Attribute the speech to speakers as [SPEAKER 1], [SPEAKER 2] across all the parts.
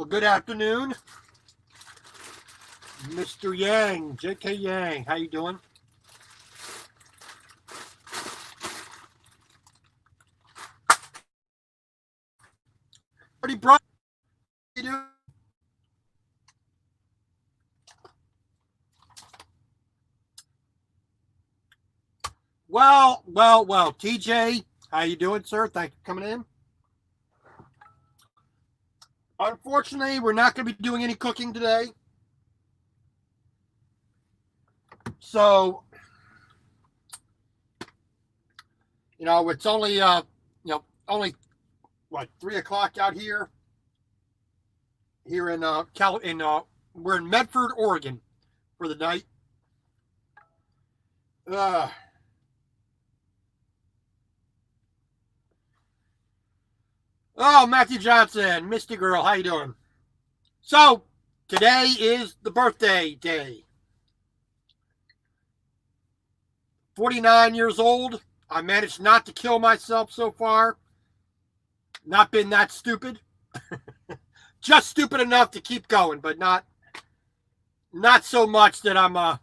[SPEAKER 1] Good afternoon, Mr. Yang, J.K. Yang. How you doing? Pretty bright. How you doing? Well. TJ, how you doing, sir? Thank you for coming in. Unfortunately, we're not going to be doing any cooking today. So, it's only only what 3 o'clock out here. Here in we're in Medford, Oregon, for the night. Oh, Matthew Johnson, Misty Girl, how you doing? So, today is the birthday day. 49 years old. I managed not to kill myself so far. Not been that stupid. Just stupid enough to keep going, but not so much that I'm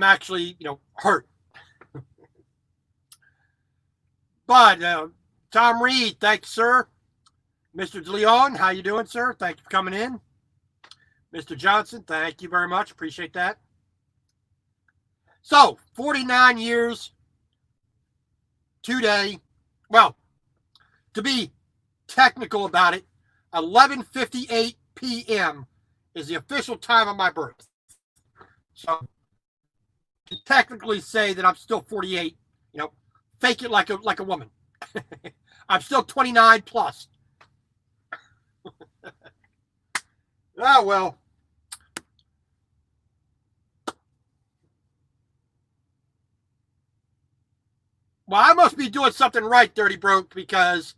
[SPEAKER 1] actually, hurt. But Tom Reed, thanks, sir. Mr. DeLeon, how you doing, sir? Thank you for coming in. Mr. Johnson, thank you very much. Appreciate that. So, 49 years today. Well, to be technical about it, 11:58 p.m. is the official time of my birth. So, to technically say that I'm still 48, fake it like a woman. I'm still 29 plus. Oh, well. Well, I must be doing something right, Dirty Broke, because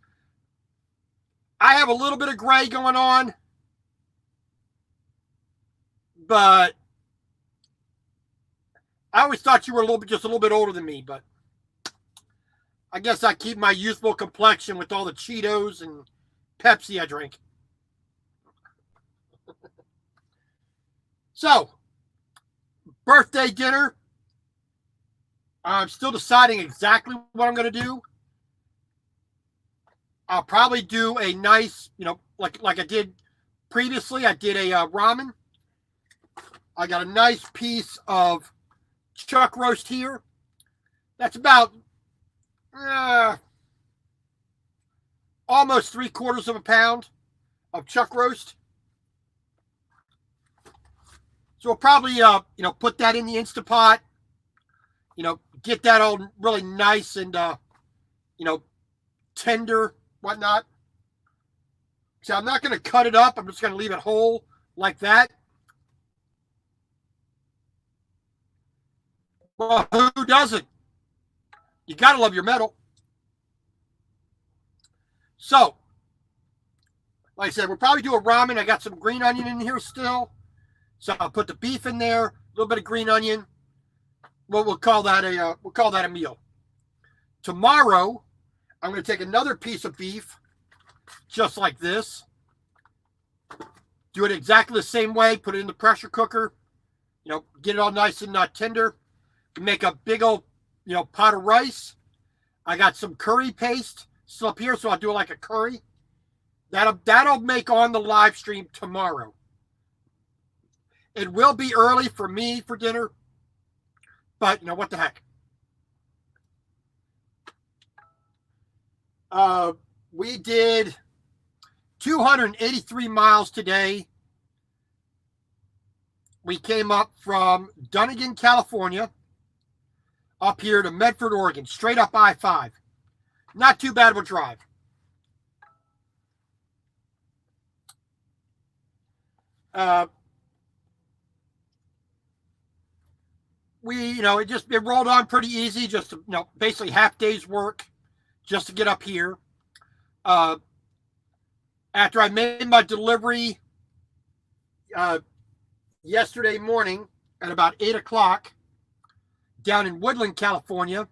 [SPEAKER 1] I have a little bit of gray going on, but I always thought you were just a little bit older than me, but I guess I keep my youthful complexion with all the Cheetos and Pepsi I drink. So, birthday dinner. I'm still deciding exactly what I'm going to do. I'll probably do a nice, like I did previously. I did a ramen. I got a nice piece of chuck roast here. That's about almost 3/4 of a pound of chuck roast. So we'll probably, put that in the Instapot. Get that all really nice and, tender, whatnot. So I'm not going to cut it up. I'm just going to leave it whole like that. Well, who doesn't? You got to love your metal. So, like I said, we'll probably do a ramen. I got some green onion in here still. So I'll put the beef in there, a little bit of green onion. Well, we'll call that a meal. Tomorrow, I'm going to take another piece of beef, just like this. Do it exactly the same way. Put it in the pressure cooker. Get it all nice and tender. Make a big old, pot of rice. I got some curry paste still up here, so I'll do it like a curry. That'll make on the live stream tomorrow. It will be early for me for dinner. But, what the heck? We did 283 miles today. We came up from Dunnigan, California, up here to Medford, Oregon, straight up I-5. Not too bad of a drive. It rolled on pretty easy, just, basically half day's work just to get up here. After I made my delivery yesterday morning at about 8 o'clock down in Woodland, California,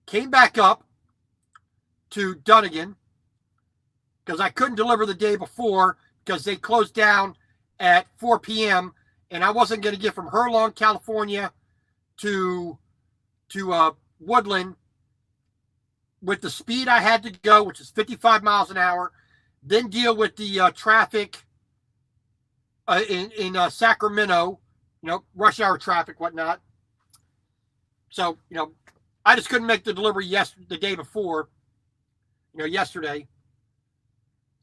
[SPEAKER 1] came back up to Dunnigan, because I couldn't deliver the day before because they closed down at 4 p.m. and I wasn't going to get from Herlong, California to Woodland with the speed I had to go, which is 55 miles an hour, then deal with the traffic in Sacramento, rush hour traffic, whatnot. So, I just couldn't make the delivery the day before, yesterday.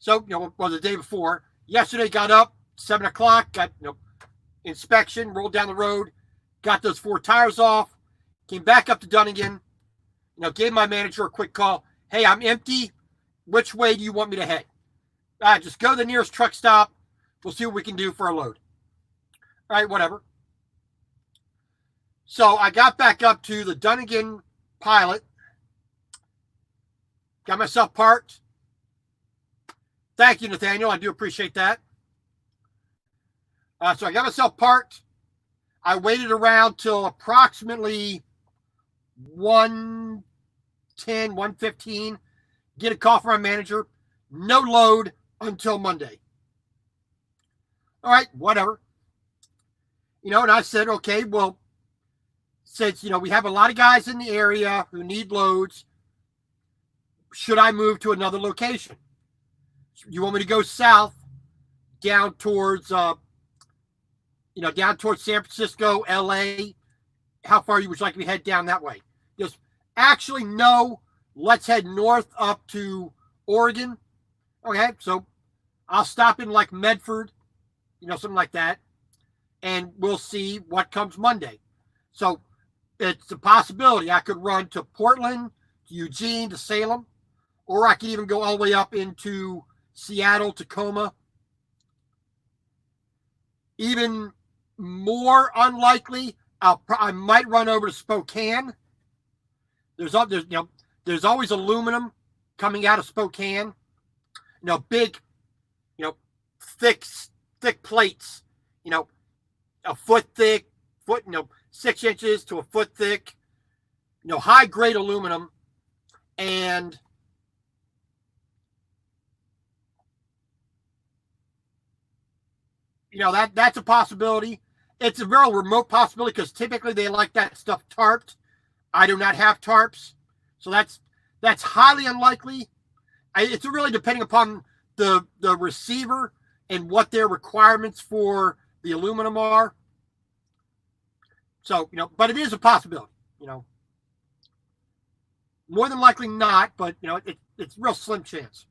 [SPEAKER 1] So, the day before. Yesterday, got up, 7 o'clock, got, inspection, rolled down the road, got those 4 tires off, came back up to Dunnigan, gave my manager a quick call. Hey, I'm empty. Which way do you want me to head? Just go to the nearest truck stop. We'll see what we can do for a load. All right, whatever. So I got back up to the Dunnigan Pilot. Got myself parked. Thank you, Nathaniel. I do appreciate that. So I got myself parked. I waited around till approximately 1:10, 1:15. Get a call from my manager. No load until Monday. All right, whatever. And I said, okay, well, since, we have a lot of guys in the area who need loads, should I move to another location? You want me to go south down towards, down towards San Francisco, LA? How far would you like me to head down that way? Just actually, no, let's head north up to Oregon. Okay, so I'll stop in like Medford, something like that, and we'll see what comes Monday. So it's a possibility I could run to Portland, to Eugene, to Salem, or I could even go all the way up into Seattle, Tacoma. Even more unlikely, I might run over to Spokane. There's always aluminum coming out of Spokane. Big, thick plates. A foot thick, 6 inches to a foot thick. High grade aluminum, and that's a possibility. It's a very remote possibility because typically they like that stuff tarped. I do not have tarps, so that's highly unlikely. It's really depending upon the receiver and what their requirements for the aluminum are. So, but it is a possibility, More than likely not, but, it's real slim chance.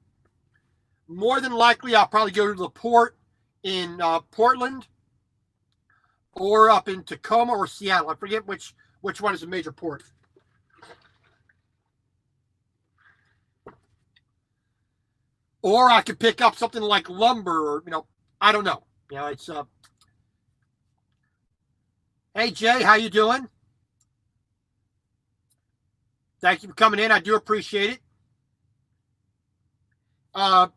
[SPEAKER 1] More than likely, I'll probably go to the port in Portland or up in Tacoma or Seattle. I forget which one is a major port. Or I could pick up something like lumber or, I don't know. It's hey, Jay, how you doing? Thank you for coming in. I do appreciate it. Other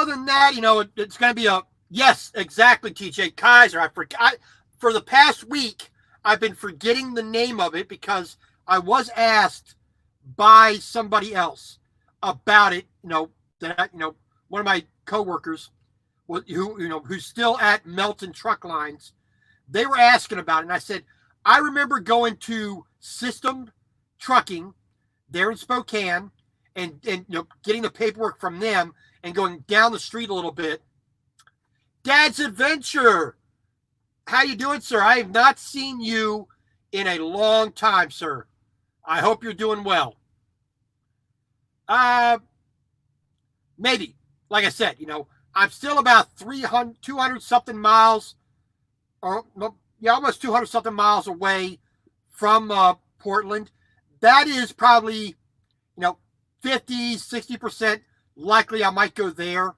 [SPEAKER 1] than that, it's going to be yes, exactly, TJ Kaiser. I forgot for the past week. I've been forgetting the name of it because I was asked by somebody else about it. That one of my coworkers, who's still at Melton Truck Lines, they were asking about it, and I said I remember going to System Trucking there in Spokane, and getting the paperwork from them, and going down the street a little bit. Dad's Adventure, how you doing, sir? I have not seen you in a long time, sir. I hope you're doing well. Maybe, like I said, I'm still about 200 something miles, or almost 200 something miles away from Portland. That is probably, 50, 60% likely I might go there.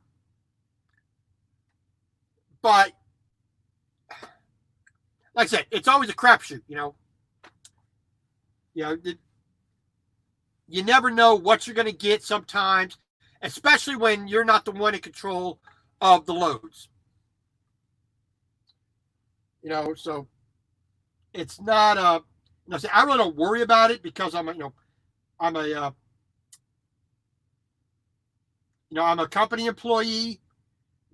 [SPEAKER 1] But like I said, it's always a crapshoot, you never know what you're going to get sometimes, especially when you're not the one in control of the loads. So it's not I really don't worry about it because I'm a I'm a company employee.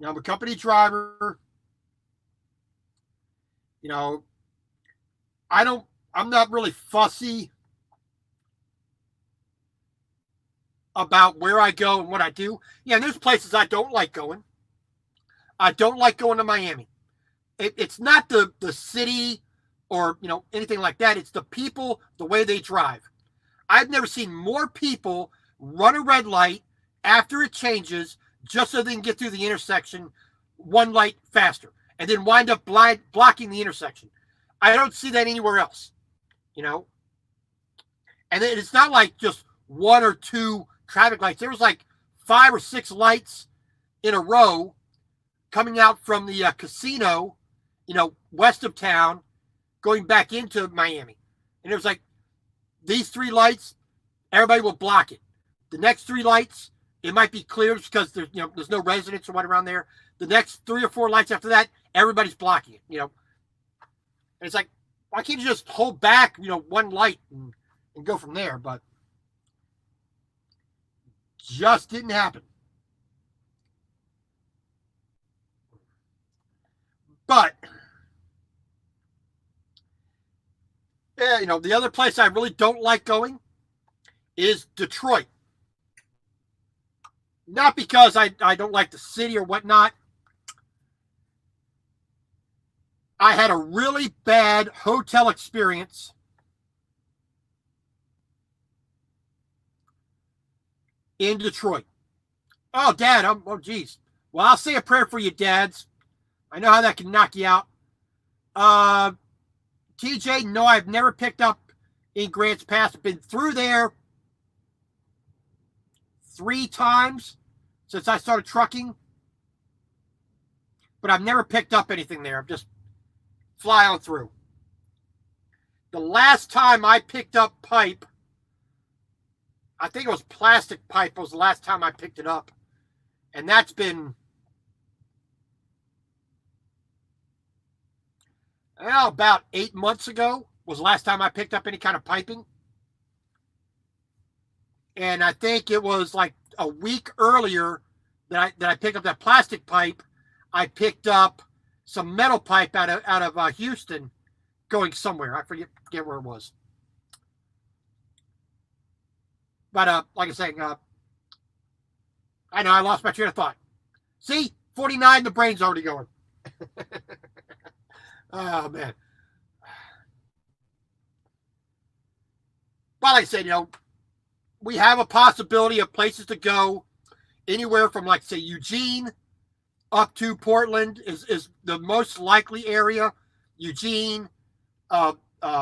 [SPEAKER 1] I'm a company driver. You know, I'm not really fussy about where I go and what I do. Yeah, and there's places I don't like going. I don't like going to Miami. It's not the city or anything like that. It's the people, the way they drive. I've never seen more people run a red light after it changes just so they can get through the intersection one light faster and then wind up blocking the intersection. I don't see that anywhere else, And it's not like just one or two traffic lights. There was like 5 or 6 lights in a row coming out from the casino, west of town, going back into Miami. And it was like, these 3 lights, everybody will block it. The next 3 lights, it might be clear because there's no residents or what around there. The next 3 or 4 lights after that, everybody's blocking it, And it's like, why can't you just hold back, one light and go from there? But just didn't happen. But yeah, the other place I really don't like going is Detroit. Not because I don't like the city or whatnot. I had a really bad hotel experience in Detroit. Oh, Dad, geez. Well, I'll say a prayer for you, dads. I know how that can knock you out. TJ, no, I've never picked up in Grants Pass. I've been through there 3 times since I started trucking. But I've never picked up anything there. I've just fly on through. The last time I picked up pipe, I think it was plastic pipe was the last time I picked it up. And that's been about 8 months ago was the last time I picked up any kind of piping. And I think it was like a week earlier that I picked up that plastic pipe. I picked up some metal pipe out of Houston going somewhere. I forget where it was. But like I say, I know I lost my train of thought. See, 49, the brain's already going. Oh, man. But like I said, we have a possibility of places to go anywhere from, like, say, Eugene up to Portland is the most likely area. Eugene,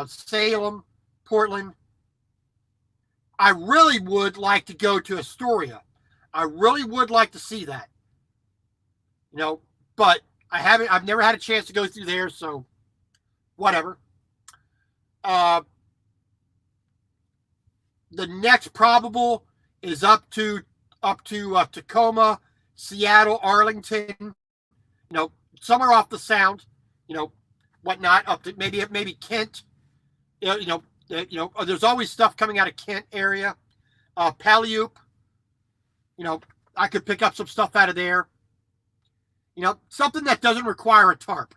[SPEAKER 1] Salem, Portland. I really would like to go to Astoria. I really would like to see that. But I've never had a chance to go through there, so whatever. The next probable is up to Tacoma, Seattle, Arlington, somewhere off the sound, whatnot, up to maybe Kent. There's always stuff coming out of Kent area. Paleope, I could pick up some stuff out of there. Something that doesn't require a tarp.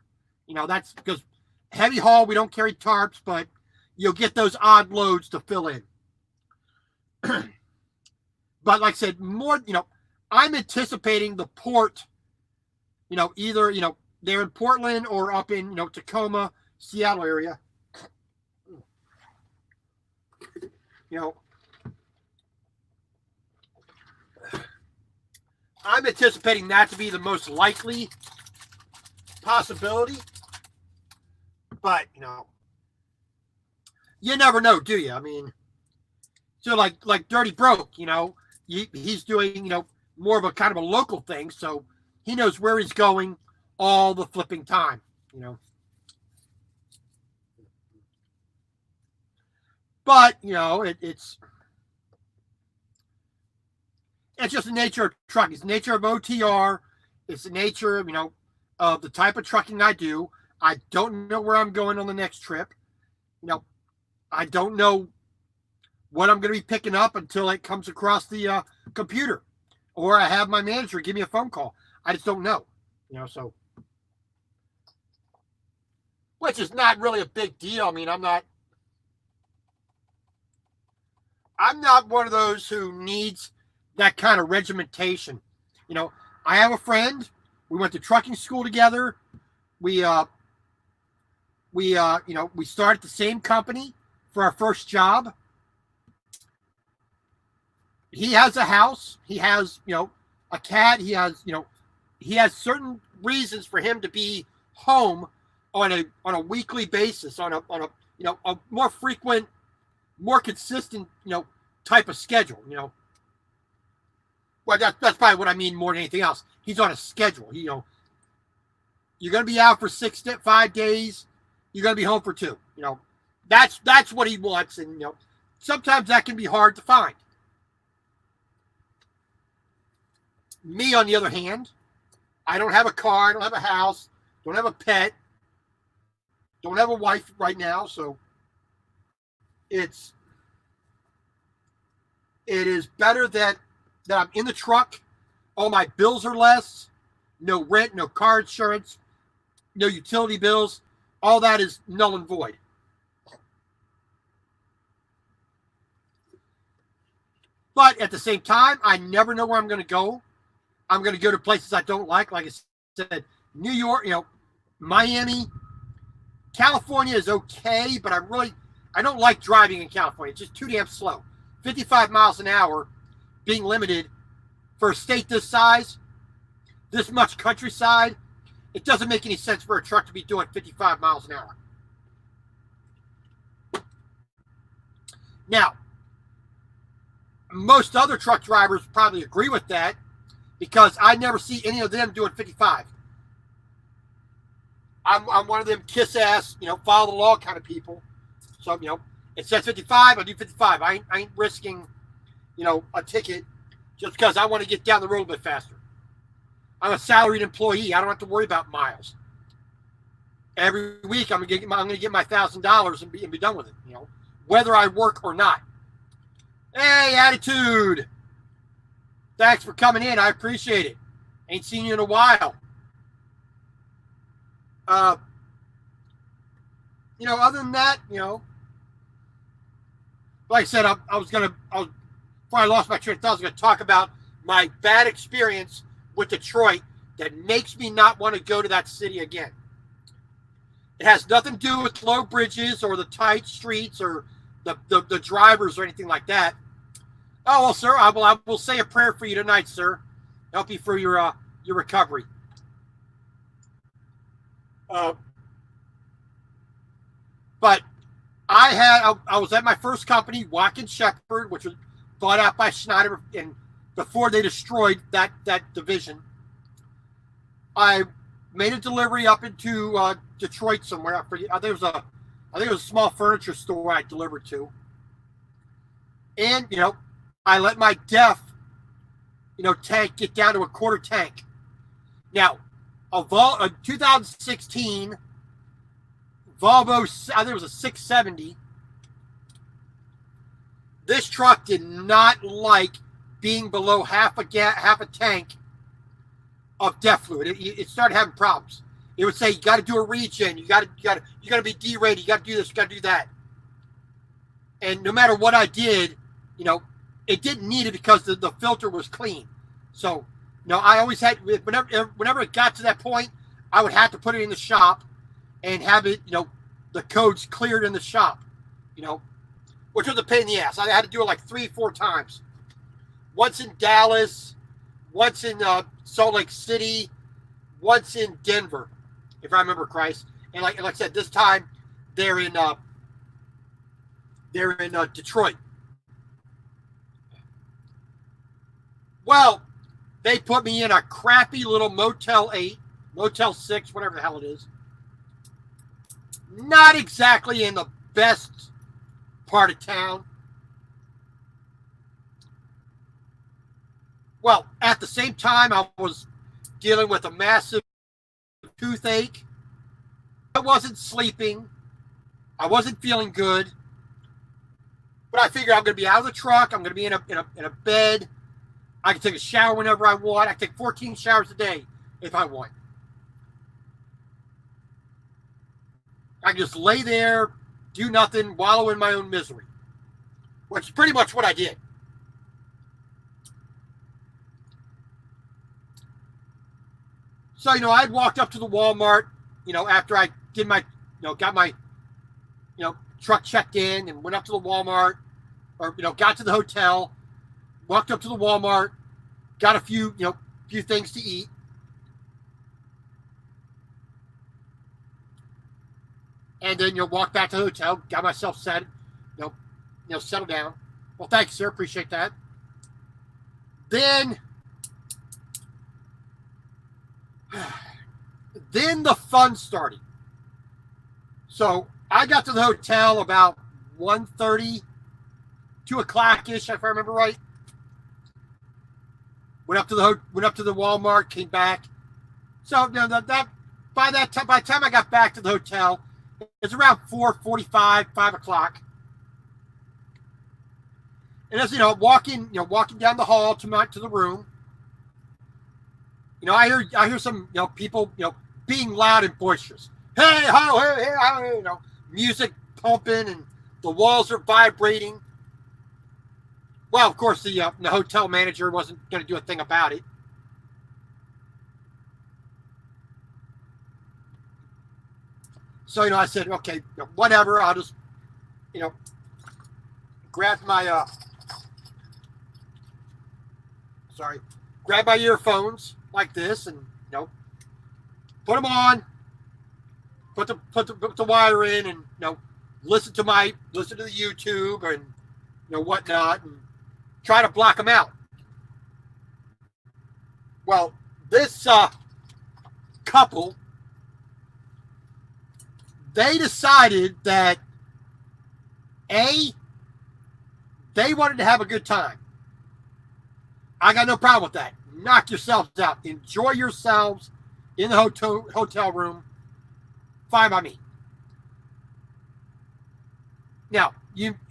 [SPEAKER 1] That's because heavy haul, we don't carry tarps, but you'll get those odd loads to fill in. But like I said, more, I'm anticipating the port, either, they're in Portland or up in, Tacoma, Seattle area. I'm anticipating that to be the most likely possibility. But, you never know, do you? I mean, so like Dirty Broke, he's doing, more of a kind of a local thing. So he knows where he's going all the flipping time, But, it's just the nature of trucking. It's the nature of OTR. It's the nature of, of the type of trucking I do. I don't know where I'm going on the next trip. I don't know what I'm going to be picking up until it comes across the computer. or I have my manager give me a phone call. I just don't know, so which is not really a big deal. I mean, I'm not one of those who needs that kind of regimentation. You know, I have a friend. We went to trucking school together. We we started the same company for our first job. He has a house. He has, a cat. He has certain reasons for him to be home on a weekly basis, on a more frequent, more consistent, type of schedule. Well, that's probably what I mean more than anything else. He's on a schedule. You're going to be out for 5 days. You're going to be home for 2. That's what he wants, and sometimes that can be hard to find. Me, on the other hand, I don't have a car. I don't have a house. Don't have a pet. Don't have a wife right now, so it is better that I'm in the truck. All my bills are less. No rent, no car insurance, no utility bills. All that is null and void. But at the same time, I never know where I'm going to go. I'm going to go to places I don't like I said, New York, Miami. California is okay, but I don't like driving in California. It's just too damn slow. 55 miles an hour being limited for a state this size, this much countryside, it doesn't make any sense for a truck to be doing 55 miles an hour. Now, most other truck drivers probably agree with that because I never see any of them doing 55. I'm one of them kiss ass, follow the law kind of people. So, it says 55, I'll do 55. I ain't risking, a ticket just because I want to get down the road a bit faster. I'm a salaried employee. I don't have to worry about miles. Every week I'm gonna get my $1,000 and be done with it. Whether I work or not. Hey, Attitude! Thanks for coming in. I appreciate it. Ain't seen you in a while. Other than that, like I said, before I lost my train of thought, I was going to talk about my bad experience with Detroit that makes me not want to go to that city again. It has nothing to do with low bridges or the tight streets or the drivers or anything like that. Oh, well, sir, I will say a prayer for you tonight, sir. Help you for your recovery. But I was at my first company, Watkins Shepherd, which was bought out by Schneider, and before they destroyed that division, I made a delivery up into Detroit somewhere. I think it was a small furniture store I delivered to, and I let my DEF tank get down to a quarter tank. Now, a 2016 Volvo, I think it was a 670. This truck did not like being below half a tank of DEF fluid. It started having problems. It would say you got to do a regen, you got to be derated, you got to do this, you got to do that. And no matter what I did, it didn't need it because the filter was clean. So, I always had, whenever it got to that point, I would have to put it in the shop and have it, the codes cleared in the shop, which was a pain in the ass. I had to do it like 3-4 times. Once in Dallas, once in Salt Lake City, once in Denver, if I remember correct. And like I said, this time they're in Detroit. Well, they put me in a crappy little Motel 8, Motel 6, whatever the hell it is. Not exactly in the best part of town. Well, at the same time, I was dealing with a massive toothache. I wasn't sleeping. I wasn't feeling good. But I figured I'm going to be out of the truck. I'm going to be in a bed. I can take a shower whenever I want. I can take 14 showers a day if I want. I can just lay there, do nothing, wallow in my own misery, which is pretty much what I did. So, I'd walked up to the Walmart, after I did my, got my, truck checked in and went up to the Walmart, or, got to the hotel, walked up to the Walmart, got a few things to eat. And then, walked back to the hotel, got myself set, settled down. Well, thank you, sir. Appreciate that. Then the fun started. So I got to the hotel about 1:30, 2 o'clock-ish, if I remember right. Went up to the Walmart, came back. So by the time I got back to the hotel, it's around 4:45, 5 o'clock. And as walking down the hall to the room, I hear some people being loud and boisterous. Hey ho, hey ho, music pumping and the walls are vibrating. Well, of course the hotel manager wasn't going to do a thing about it. So, I said, okay, whatever. I'll just, grab my, grab my earphones like this and, put them on, put the wire in and, listen to the YouTube and, whatnot and try to block them out. Well, this couple, they decided that they wanted to have a good time. I got no problem with that. Knock yourselves out. Enjoy yourselves in the hotel room. Fine by me. Now,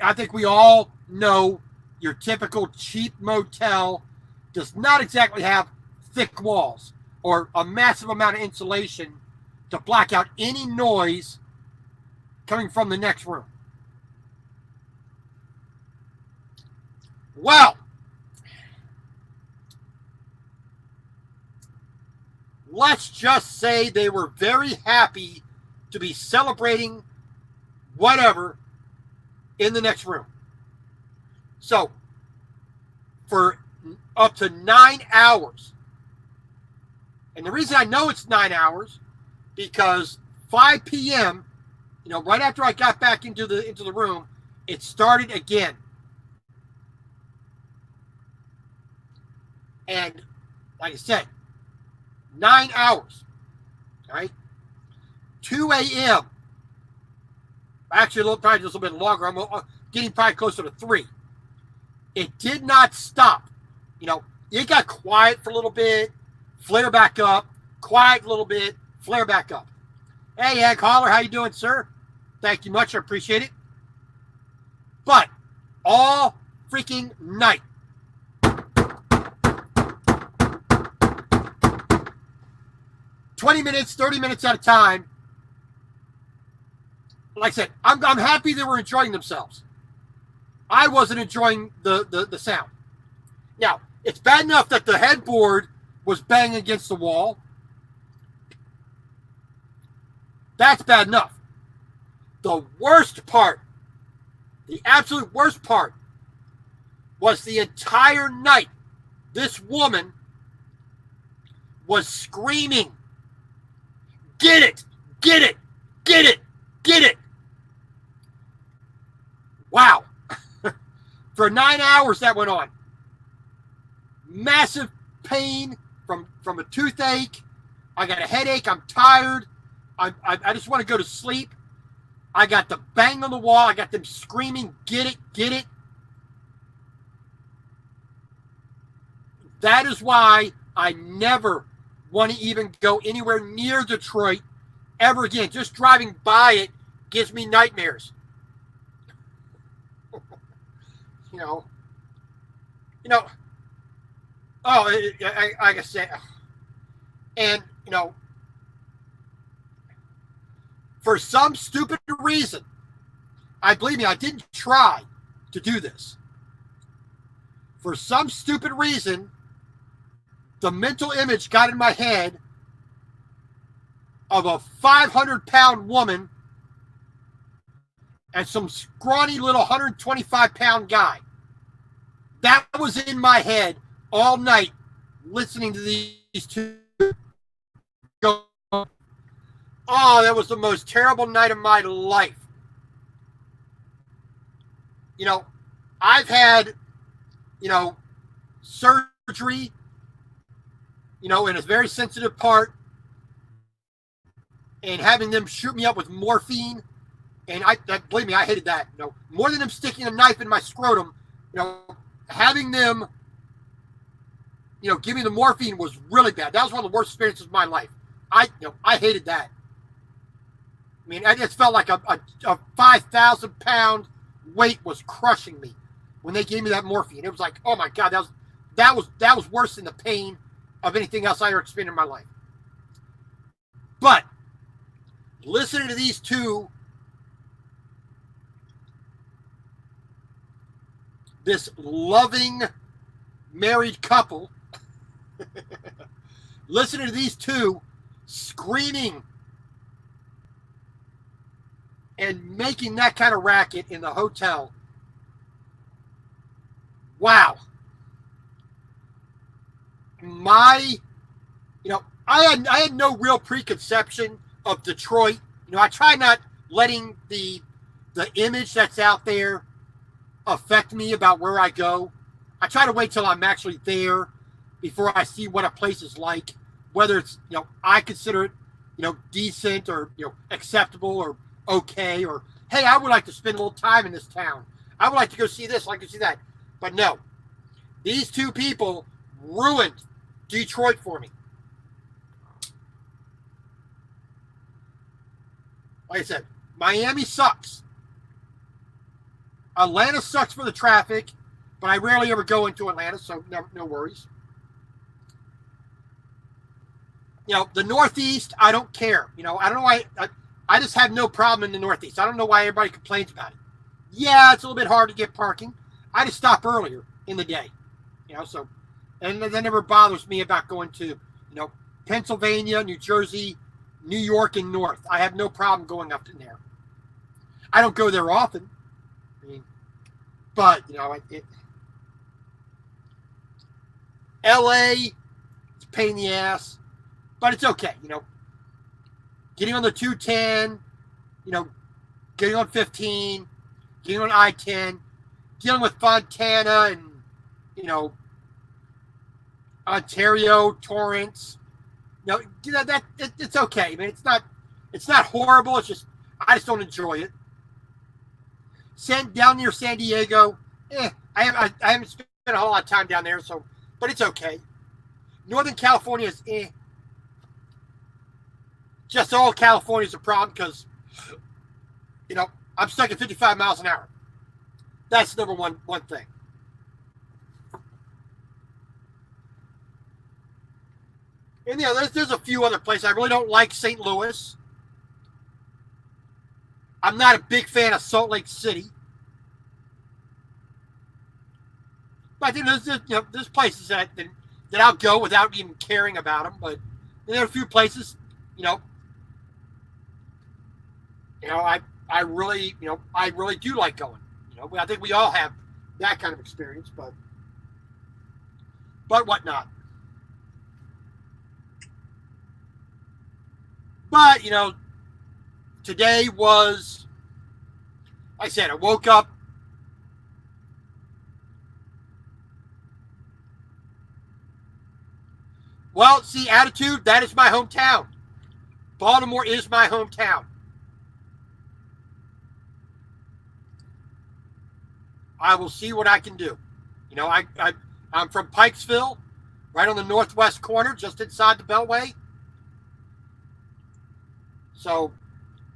[SPEAKER 1] I think we all know your typical cheap motel does not exactly have thick walls or a massive amount of insulation to block out any noise coming from the next room. Well, let's just say they were very happy to be celebrating whatever in the next room. So, for up to 9 hours, and the reason I know it's 9 hours, because 5 p.m., right after I got back into the room, it started again. And like I said, 9 hours. All right. 2 a.m. Actually, probably just a little bit longer. I'm getting probably closer to 3. It did not stop. It got quiet for a little bit, flare back up, quiet a little bit, flare back up. Hey, Ag Holler, how you doing, sir? Thank you much. I appreciate it. But all freaking night, 20 minutes, 30 minutes at a time. Like I said, I'm happy they were enjoying themselves. I wasn't enjoying the sound. Now, it's bad enough that the headboard was banging against the wall. That's bad enough. The worst part, the absolute worst part, was the entire night this woman was screaming, "Get it! Get it! Get it! Get it!" Wow. For 9 hours that went on. Massive pain from a toothache. I got a headache. I'm tired. I just want to go to sleep. I got the bang on the wall. I got them screaming, "Get it, get it." That is why I never want to even go anywhere near Detroit ever again. Just driving by it gives me nightmares. You know, Oh, like I said, and for some stupid reason, I believe me, I didn't try to do this. For some stupid reason, the mental image got in my head of a 500-pound woman and some scrawny little 125-pound guy. That was in my head all night listening to these two go. Oh, that was the most terrible night of my life. I've had, surgery, in a very sensitive part, and having them shoot me up with morphine. And believe me, I hated that. More than them sticking a knife in my scrotum, having them, give me the morphine was really bad. That was one of the worst experiences of my life. I hated that. I mean, I just felt like a 5,000-pound weight was crushing me when they gave me that morphine. It was like, oh my God, that was worse than the pain of anything else I ever experienced in my life. But listening to these two, this loving married couple, listening to these two screaming and making that kind of racket in the hotel. Wow. I had no real preconception of Detroit. I try not letting the image that's out there affect me about where I go. I try to wait till I'm actually there before I see what a place is like, whether it's, I consider it, decent or, acceptable or okay, or, hey, I would like to spend a little time in this town. I would like to go see this, I'd like to see that. But no, these two people ruined Detroit for me. Like I said, Miami sucks. Atlanta sucks for the traffic, but I rarely ever go into Atlanta, so no worries. The Northeast, I don't care. I don't know why. I just have no problem in the Northeast. I don't know why everybody complains about it. Yeah, it's a little bit hard to get parking. I just stop earlier in the day. So, and that never bothers me about going to, Pennsylvania, New Jersey, New York, and North. I have no problem going up in there. I don't go there often. But, LA, it's a pain in the ass, but it's okay. Getting on the 210, getting on 15, getting on I-10, dealing with Fontana and, Ontario, Torrance. It's okay. I mean, it's not horrible. It's just, I just don't enjoy it. Down near San Diego, I haven't spent a whole lot of time down there, but it's okay. Northern California is Just all California is a problem because, I'm stuck at 55 miles an hour. That's number one thing. And there's a few other places. I really don't like St. Louis. I'm not a big fan of Salt Lake City. But there's places that I'll go without even caring about them. But there are a few places, I really do like going. I think we all have that kind of experience, but whatnot. But today was, like I said, I woke up. Well, see, attitude, that is my hometown. Baltimore is my hometown. I will see what I can do. I'm from Pikesville, right on the northwest corner, just inside the Beltway. So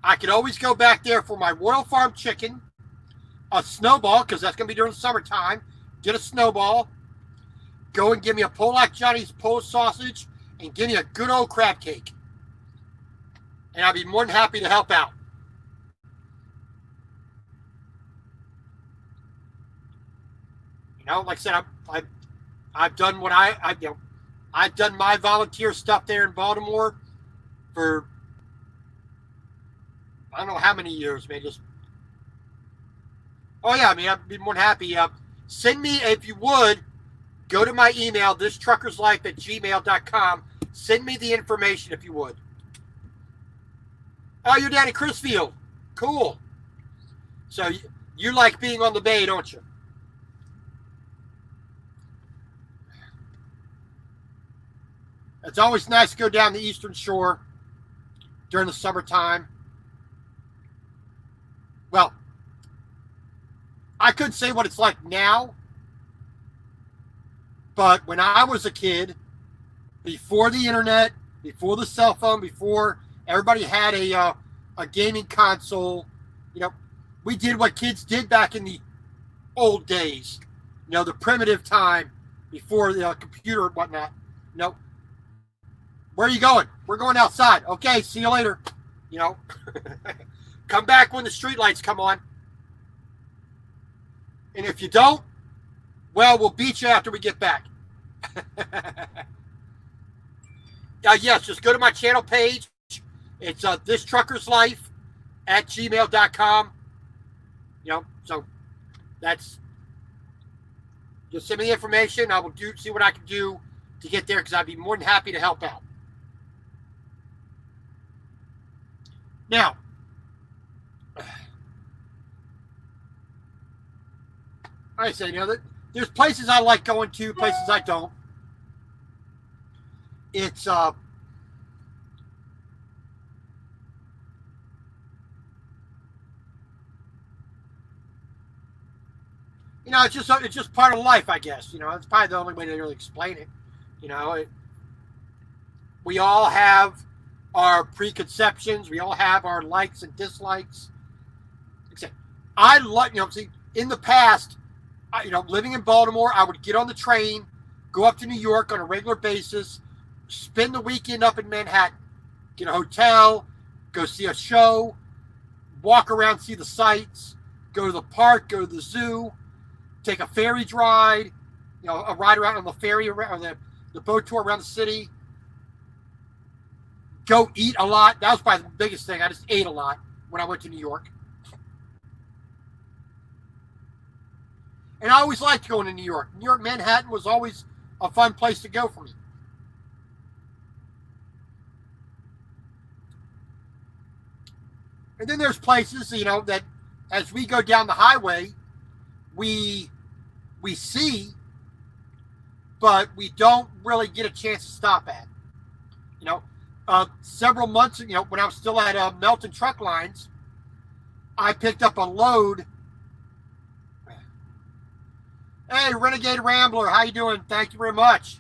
[SPEAKER 1] I could always go back there for my Royal Farm chicken, a snowball, because that's going to be during the summertime. Get a snowball. go and give me a Polak Johnny's Polish sausage and give me a good old crab cake. And I'll be more than happy to help out. You know, like I said, I've done what I've done my volunteer stuff there in Baltimore for I don't know how many years, man. I'd be more than happy. Send me, if you would, go to my email, thistruckerslife@gmail.com. Send me the information if you would. Oh, you're down in Crisfield. Cool. So you like being on the bay, don't you? It's always nice to go down the Eastern Shore during the summertime. Well, I couldn't say what it's like now, but when I was a kid, before the internet, before the cell phone, before everybody had a gaming console, you know, we did what kids did back in the old days, you know, the primitive time before the computer and whatnot. You know, where are you going? We're going outside. Okay, see you later. You know, come back when the streetlights come on. And if you don't, well, we'll beat you after we get back. Yes, just go to my channel page. It's thistruckerslife@gmail.com. You know, so that's, just send me the information. I will see what I can do to get there because I'd be more than happy to help out. Now, I say, you know, there's places I like going to, places I don't. It's you know, it's just part of life, I guess. You know, it's probably the only way to really explain it. You know, we all have our preconceptions. We all have our likes and dislikes. Except, I like, you know, see, in the past, you know, living in Baltimore, I would get on the train, go up to New York on a regular basis, spend the weekend up in Manhattan, get a hotel, go see a show, walk around, see the sights, go to the park, go to the zoo, take a ferry ride, you know, a ride around on the ferry around the boat tour around the city, go eat a lot. That was probably the biggest thing. I just ate a lot when I went to New York. And I always liked going to New York. New York, Manhattan was always a fun place to go for me. And then there's places, you know, that as we go down the highway, we see, but we don't really get a chance to stop at. You know, several months, you know, when I was still at Melton Truck Lines, I picked up a load. Hey, Renegade Rambler, how you doing? Thank you very much.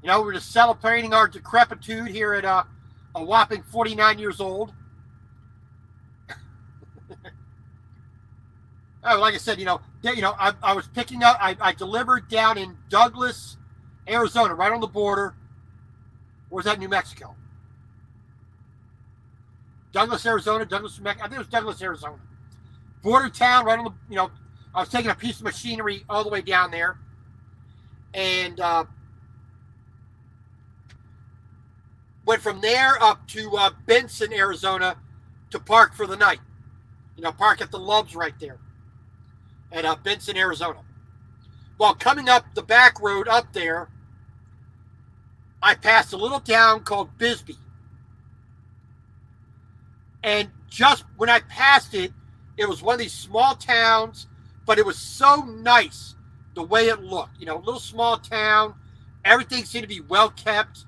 [SPEAKER 1] You know, we're just celebrating our decrepitude here at a whopping 49 years old. Oh, like I said, you know, I was picking up. I delivered down in Douglas, Arizona, right on the border. Or was that New Mexico? Douglas, Arizona, Douglas, New Mexico. I think it was Douglas, Arizona. Border town, right on the, you know, I was taking a piece of machinery all the way down there. And went from there up to Benson, Arizona to park for the night. You know, park at the Loves right there at Benson, Arizona. While coming up the back road up there, I passed a little town called Bisbee. And just when I passed it, it was one of these small towns, but it was so nice the way it looked. You know, a little small town. Everything seemed to be well kept.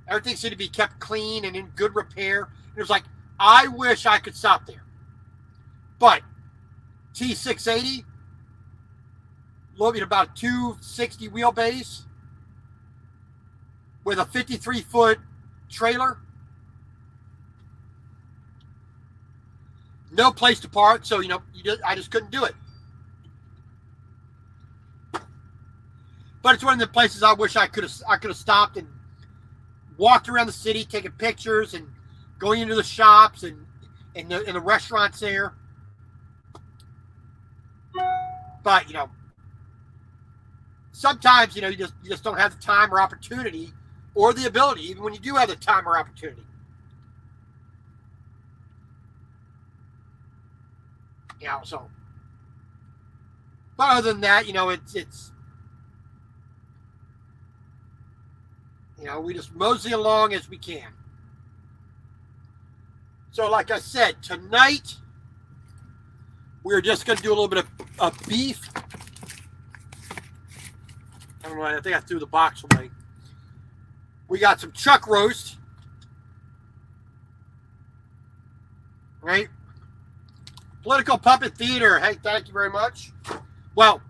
[SPEAKER 1] Everything seemed to be kept clean and in good repair. It was like, I wish I could stop there. But T680, loaded about 260 wheelbase with a 53-foot trailer. No place to park, so, you know, I just couldn't do it. But it's one of the places I wish I could have stopped and walked around the city, taking pictures and going into the shops and the restaurants there. But sometimes you just don't have the time or opportunity or the ability, even when you do have the time or opportunity. So. But other than that, it's we just mosey along as we can. So, like I said, tonight we're just going to do a little bit of beef. I don't know. I think I threw the box away. We got some chuck roast, right? Political Puppet Theater. Hey, thank you very much. Well,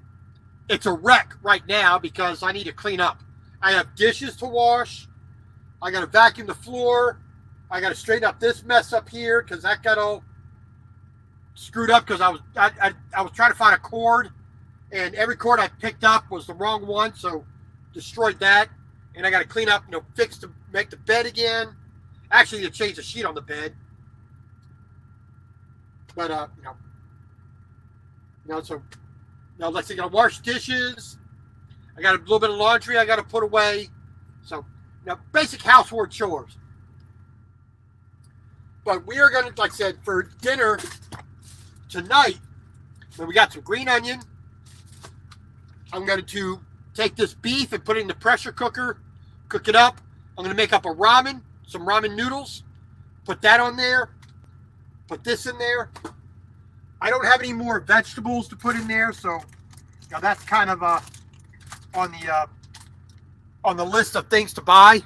[SPEAKER 1] it's a wreck right now because I need to clean up. I have dishes to wash. I got to vacuum the floor. I got to straighten up this mess up here because that got all screwed up because I was trying to find a cord, and every cord I picked up was the wrong one, so destroyed that. And I got to clean up, make the bed again. Actually, to change the sheet on the bed. But so let's see. I got to wash dishes. I got a little bit of laundry I got to put away. So, basic household chores. But we are going to, like I said, for dinner tonight, when we got some green onion, I'm going to take this beef and put it in the pressure cooker, cook it up. I'm going to make up a ramen, some ramen noodles, put that on there, put this in there. I don't have any more vegetables to put in there, so that's kind of on the list of things to buy.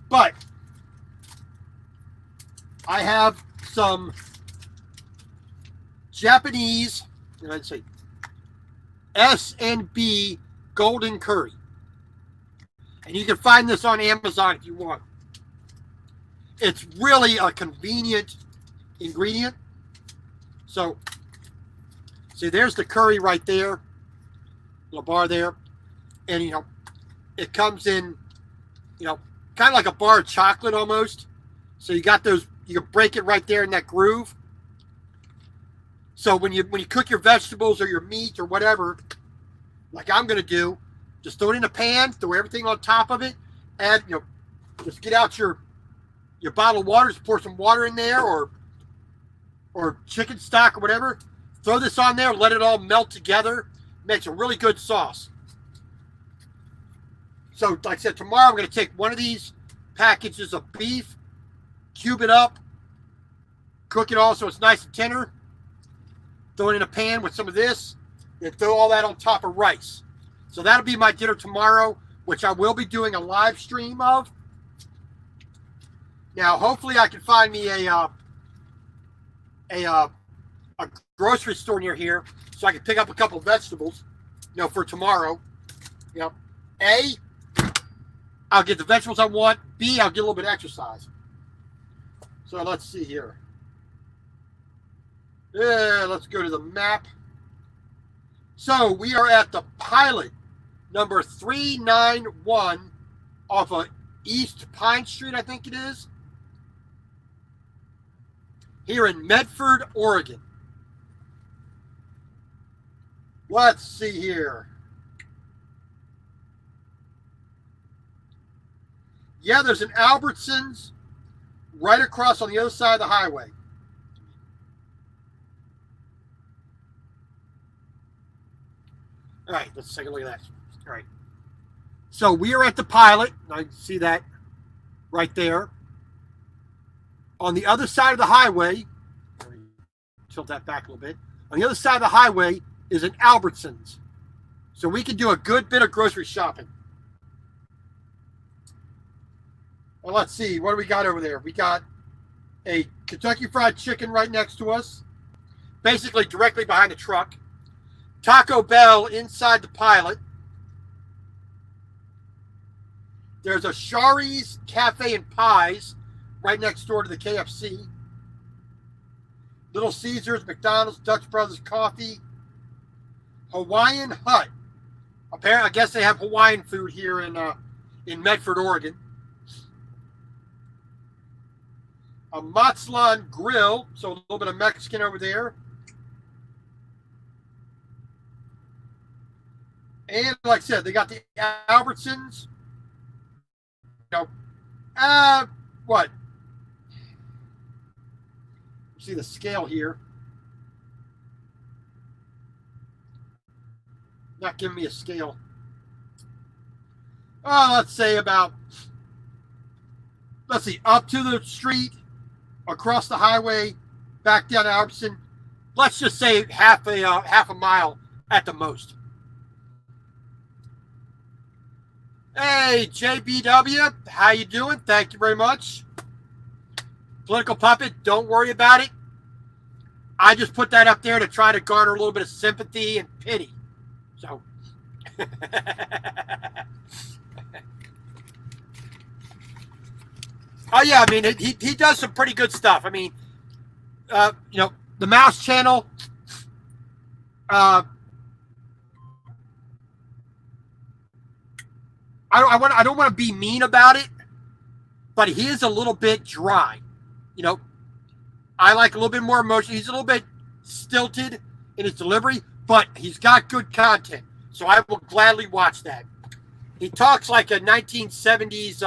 [SPEAKER 1] But I have some Japanese, let's see, S&B golden curry. And you can find this on Amazon if you want. It's really a convenient ingredient. So, see, there's the curry right there. Little bar there. And, it comes in, kind of like a bar of chocolate almost. So you got those, you can break it right there in that groove. So when you cook your vegetables or your meat or whatever, like I'm going to do, just throw it in a pan, throw everything on top of it, add, just get out your bottle of water, just pour some water in there or chicken stock or whatever. Throw this on there, let it all melt together. Makes a really good sauce. So, like I said, tomorrow I'm going to take one of these packages of beef, cube it up, cook it all so it's nice and tender, throw it in a pan with some of this, and throw all that on top of rice. So that'll be my dinner tomorrow, which I will be doing a live stream of. Now, hopefully I can find me a grocery store near here so I can pick up a couple of vegetables, for tomorrow. A, I'll get the vegetables I want. B, I'll get a little bit of exercise. So let's see here. Yeah, let's go to the map. So we are at the Pilot, number 391 off of East Pine Street, I think it is. Here in Medford, Oregon. Let's see here. Yeah, there's an Albertsons right across on the other side of the highway. All right, let's take a look at that. All right. So we are at the Pilot. I can see that right there. On the other side of the highway, tilt that back a little bit. On the other side of the highway is an Albertsons. So we can do a good bit of grocery shopping. Well, let's see. What do we got over there? We got a Kentucky Fried Chicken right next to us. Basically directly behind the truck. Taco Bell inside the Pilot. There's a Shari's Cafe and Pies right next door to the KFC. Little Caesars, McDonald's, Dutch Brothers Coffee. Hawaiian Hut Apparently, I guess they have Hawaiian food here in Medford, Oregon. A Matzlan grill, so a little bit of Mexican over there. And like I said, they got the Albertsons. You know, what? See the scale here. Not giving me a scale. Oh, let's say about, let's see, up to the street, across the highway, back down to Albertson. Let's just say half a mile at the most. Hey, JBW, how you doing? Thank you very much. Political Puppet, don't worry about it. I just put that up there to try to garner a little bit of sympathy and pity. So, oh yeah, I mean he does some pretty good stuff. I mean, you know, the Mouse Channel. I don't want to be mean about it, but he is a little bit dry. You know, I like a little bit more emotion. He's a little bit stilted in his delivery, but he's got good content. So I will gladly watch that. He talks like a 1970s,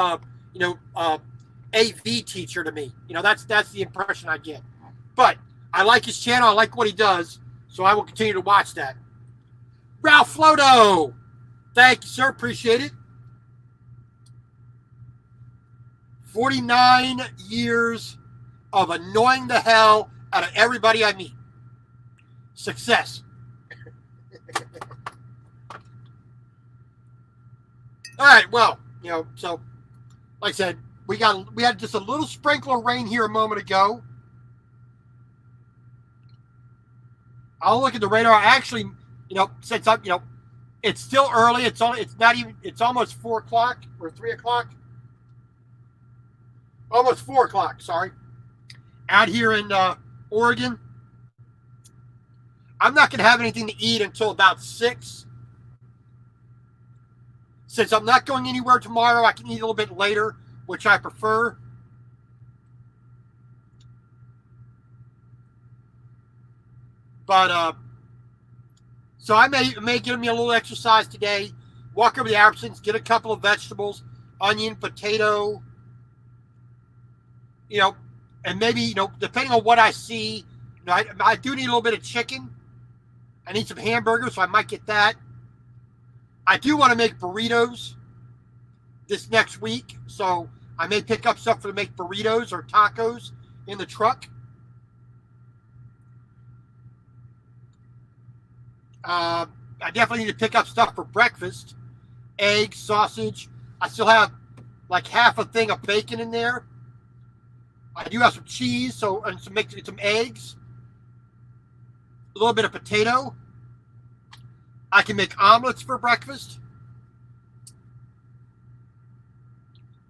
[SPEAKER 1] AV teacher to me. You know, that's the impression I get. But I like his channel. I like what he does. So I will continue to watch that. Ralph Floto. Thank you, sir. Appreciate it. 49 years of annoying the hell out of everybody I meet. Success. All right, well, you know, so like I said, we had just a little sprinkle of rain here a moment ago. I'll look at the radar. Actually, you know, since I'm, you know, it's still early. It's almost 4 o'clock or 3 o'clock. Almost 4 o'clock. Sorry, out here in Oregon. I'm not going to have anything to eat until about 6. Since I'm not going anywhere tomorrow, I can eat a little bit later, which I prefer. But so I may give me a little exercise today. Walk over the Albertsons, get a couple of vegetables, onion, potato, you know, and maybe, you know, depending on what I see, you know, I do need a little bit of chicken. I need some hamburgers, so I might get that. I do want to make burritos this next week, so I may pick up stuff to make burritos or tacos in the truck. I definitely need to pick up stuff for breakfast. Eggs, sausage. I still have like half a thing of bacon in there. I do have some cheese, and some eggs. A little bit of potato. I can make omelets for breakfast.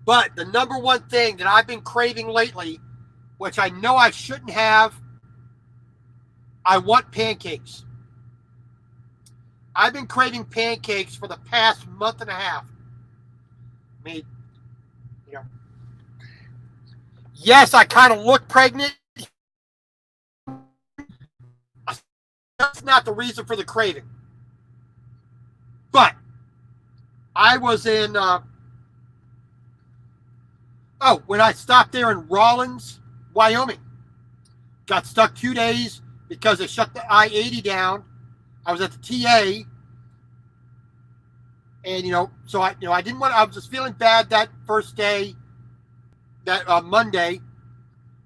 [SPEAKER 1] But the number one thing that I've been craving lately, which I know I shouldn't have, I want pancakes. I've been craving pancakes for the past month and a half. I mean, you know, yes, I kind of look pregnant. That's not the reason for the craving. But I was in, when I stopped there in Rawlins, Wyoming. Got stuck 2 days because they shut the I-80 down. I was at the TA. And, you know, so I was just feeling bad that first day, that Monday.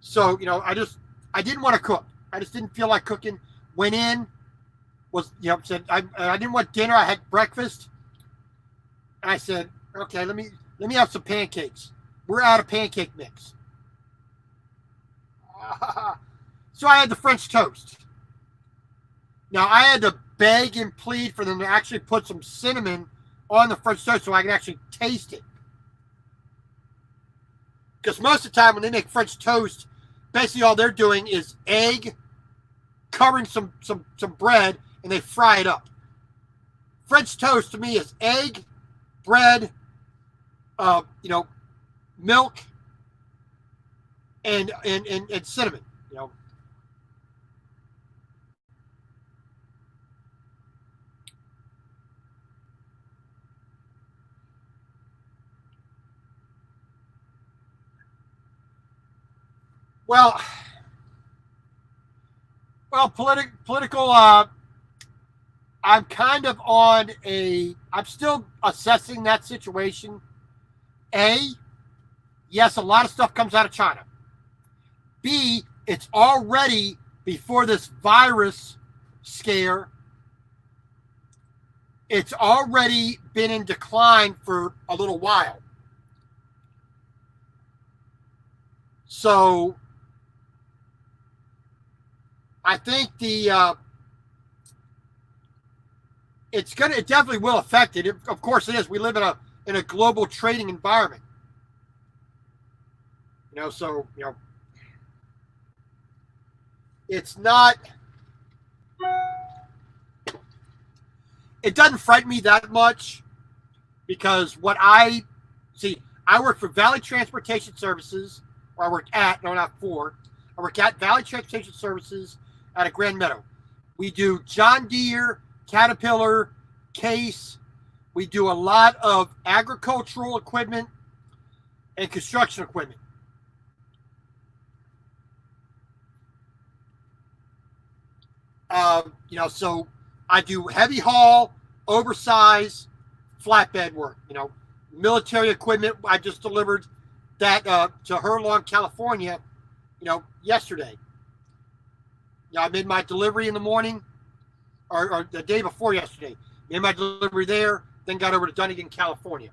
[SPEAKER 1] So, you know, I didn't want to cook. I just didn't feel like cooking. Went in, said I didn't want dinner. I had breakfast. And I said, okay, let me have some pancakes. We're out of pancake mix. So I had the French toast. Now I had to beg and plead for them to actually put some cinnamon on the French toast so I can actually taste it. Because most of the time when they make French toast, basically all they're doing is egg, covering some bread, and they fry it up. French toast to me is egg, bread, you know, milk, and cinnamon. You know. Well, political. I'm kind of on a. I'm still assessing that situation. A, yes, a lot of stuff comes out of China. B, it's already before this virus scare. It's already been in decline for a little while. So I think it definitely will affect it. Of course it is. We live in a global trading environment. You know, so it's not. It doesn't frighten me that much because what I see, I work for Valley Transportation Services, or I work at, no, not for. I work at Valley Transportation Services out of Grand Meadow. We do John Deere, Caterpillar, Case. We do a lot of agricultural equipment and construction equipment. So I do heavy haul, oversized, flatbed work. Military equipment. I just delivered that to Herlong, California, yesterday. I made my delivery in the morning, or the day before yesterday. Made my delivery there, then got over to Dunedin, California.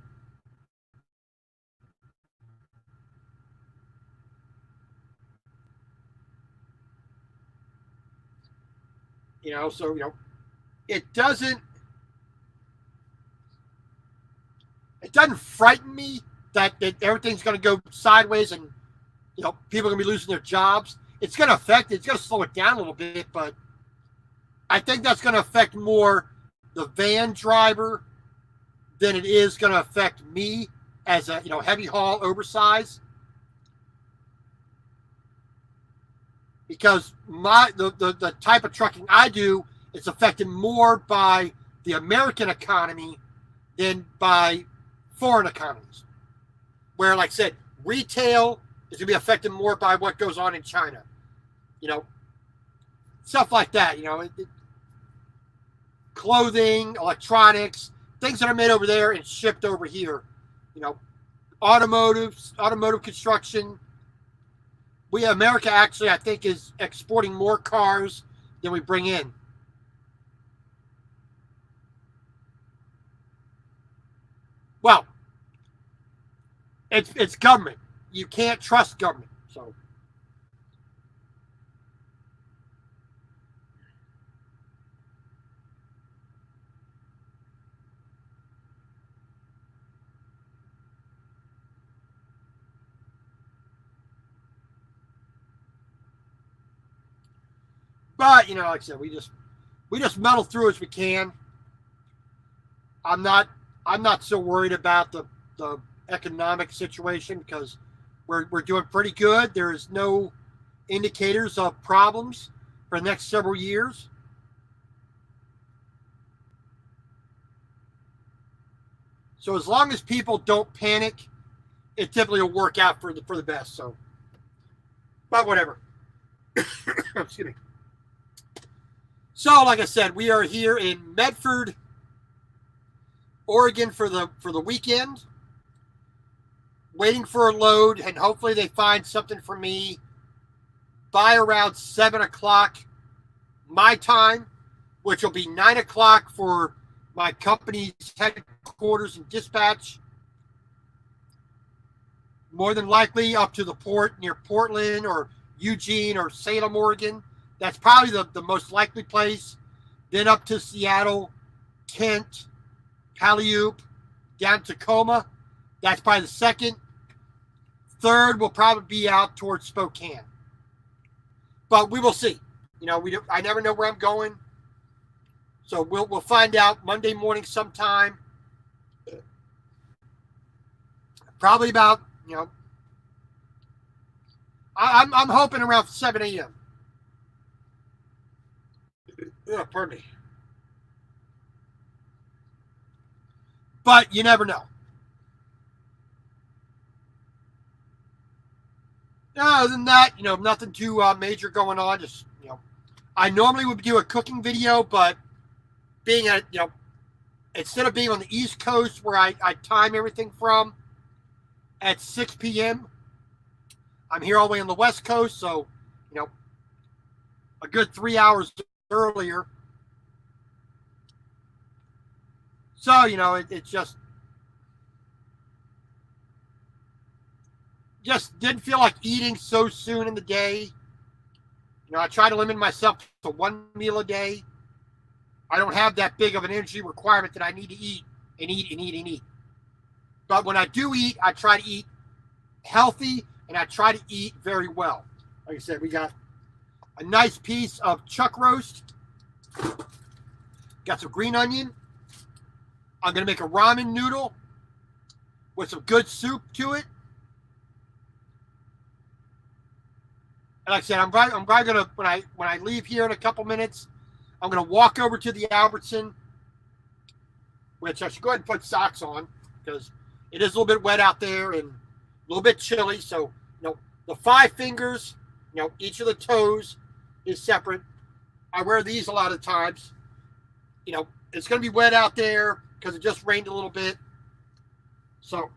[SPEAKER 1] It doesn't frighten me that everything's going to go sideways and people are going to be losing their jobs. It's going to affect it. It's going to slow it down a little bit, but I think that's going to affect more the van driver than it is going to affect me as a heavy haul oversize. Because the type of trucking I do is affected more by the American economy than by foreign economies. Where, like I said, retail is going to be affected more by what goes on in China. Stuff like that. Clothing, electronics, things that are made over there and shipped over here. Automotive construction. America actually, I think, is exporting more cars than we bring in. Well, it's government. You can't trust government. So, but like I said, we just muddle through as we can. I'm not so worried about the economic situation because we're doing pretty good. There is no indicators of problems for the next several years. So as long as people don't panic, it typically will work out for the best. So, but whatever. Excuse me. So, like I said, we are here in Medford, Oregon for the weekend, waiting for a load, and hopefully they find something for me by around 7 o'clock my time, which will be 9 o'clock for my company's headquarters and dispatch. More than likely up to the port near Portland or Eugene or Salem, Oregon. That's probably the most likely place. Then up to Seattle, Kent, Paleope, down to Tacoma. That's probably the second. Third will probably be out towards Spokane. But we will see. I never know where I'm going. So we'll find out Monday morning sometime. Probably about, I'm hoping around 7 a.m. Yeah, pardon me. But you never know. Other than that, nothing too major going on. Just, I normally would do a cooking video, but being at, instead of being on the East Coast where I time everything from at 6 p.m., I'm here all the way on the West Coast, so, a good 3 hours earlier. So, it just didn't feel like eating so soon in the day. I try to limit myself to one meal a day. I don't have that big of an energy requirement that I need to eat and eat and eat and eat. But when I do eat, I try to eat healthy and I try to eat very well. Like I said, we got a nice piece of chuck roast. Got some green onion. I'm going to make a ramen noodle with some good soup to it. And like I said, I'm probably going to, when I leave here in a couple minutes, I'm going to walk over to the Albertson, which I should go ahead and put socks on because it is a little bit wet out there and a little bit chilly. So, the 5 fingers, each of the toes is separate. I wear these a lot of times. It's going to be wet out there because it just rained a little bit. So,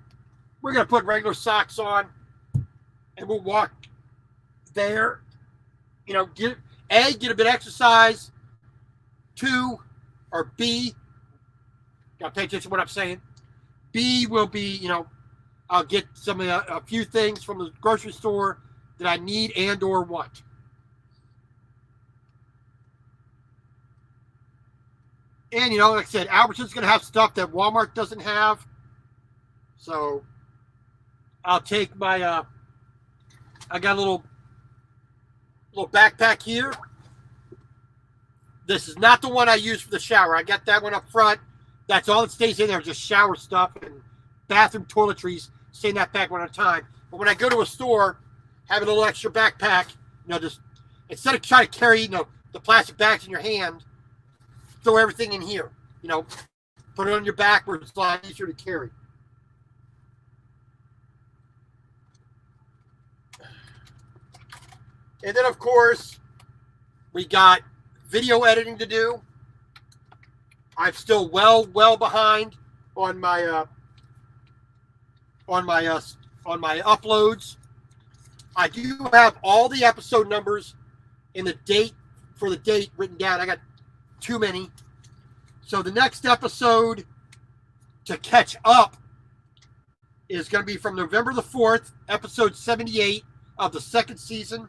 [SPEAKER 1] we're going to put regular socks on and we'll walk there. Get a bit of exercise. 2, or B, got to pay attention to what I'm saying. B will be, I'll get a few things from the grocery store that I need and or want. And, like I said, Albertson's going to have stuff that Walmart doesn't have. So, I'll take my, I got a little backpack here. This is not the one I use for the shower. I got that one up front. That's all that stays in there, just shower stuff and bathroom toiletries. Stay in that back one at a time. But when I go to a store, have a little extra backpack, just instead of trying to carry, the plastic bags in your hand, throw everything in here. Put it on your back where it's a lot easier to carry. And then, of course, we got video editing to do. I'm still well behind on my uploads. I do have all the episode numbers and the date written down. I got too many. So the next episode to catch up is going to be from November the 4th, episode 78 of the 2nd season.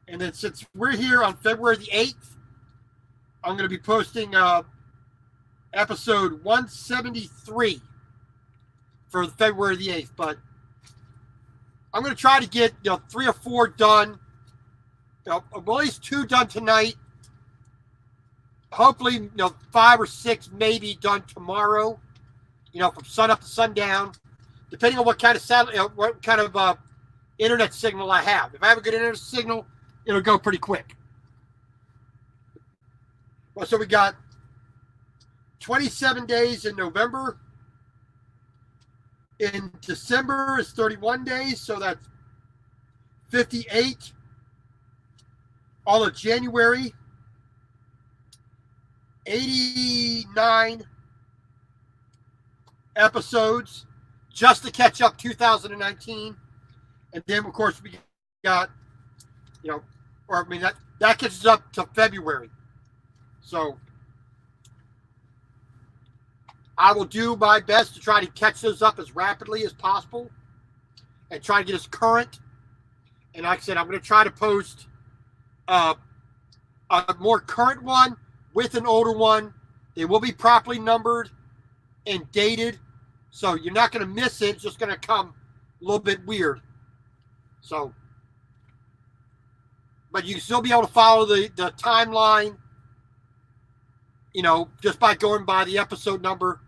[SPEAKER 1] And then since we're here on February the 8th, I'm going to be posting episode 173 for February the 8th. But I'm going to try to get 3 or 4 done. At least 2 done tonight. Hopefully, 5 or 6 maybe done tomorrow. From sun up to sundown, depending on what kind of satellite, what kind of internet signal I have. If I have a good internet signal, it'll go pretty quick. Well, so we got 27 days in November. In December is 31 days, so that's 58. All of January, 89 episodes just to catch up 2019. And then, of course, we got, that catches up to February. So I will do my best to try to catch those up as rapidly as possible and try to get as current. And like I said, I'm going to try to post a more current one with an older one. They will be properly numbered and dated. So you're not going to miss it. It's just going to come a little bit weird. So, but you can still be able to follow the timeline just by going by the episode number.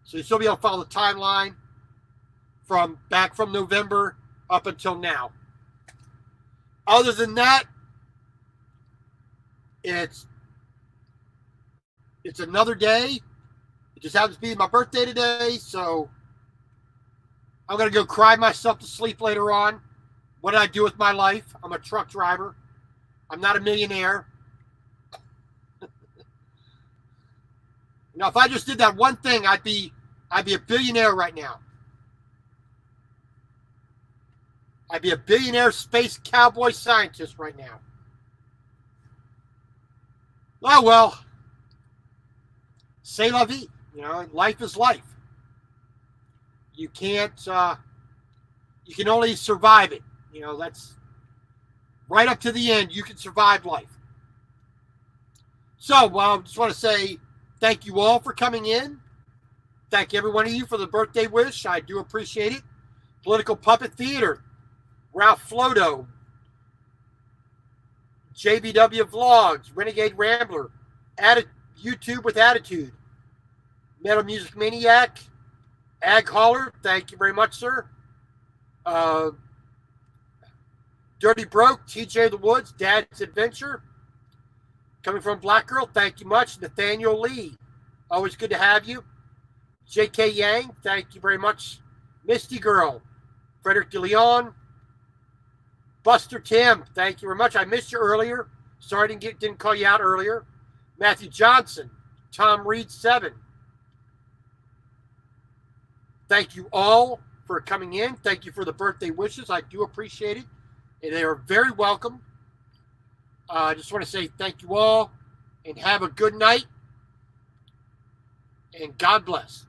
[SPEAKER 1] So you'll still be able to follow the timeline from November up until now. Other than that, it's another day. It just happens to be my birthday today, so I'm going to go cry myself to sleep later on. What did I do with my life? I'm a truck driver. I'm not a millionaire. If I just did that one thing, I'd be a billionaire right now. I'd be a billionaire space cowboy scientist right now. Oh, well. C'est la vie. Life is life. You can't, you can only survive it. That's right up to the end. You can survive life. So, I just want to say thank you all for coming in. Thank every one of you for the birthday wish. I do appreciate it. Political Puppet Theater, Ralph Flodo, JBW Vlogs, Renegade Rambler, YouTube with Attitude, Metal Music Maniac, Ag Holler, thank you very much, sir. Dirty Broke, TJ the Woods, Dad's Adventure, coming from Black Girl, thank you much. Nathaniel Lee, always good to have you. JK Yang, thank you very much. Misty Girl, Frederick DeLeon, Buster Tim, thank you very much. I missed you earlier. Sorry I didn't call you out earlier. Matthew Johnson, Tom Reed 7. Thank you all for coming in. Thank you for the birthday wishes. I do appreciate it. And they are very welcome. I just want to say thank you all and have a good night. And God bless.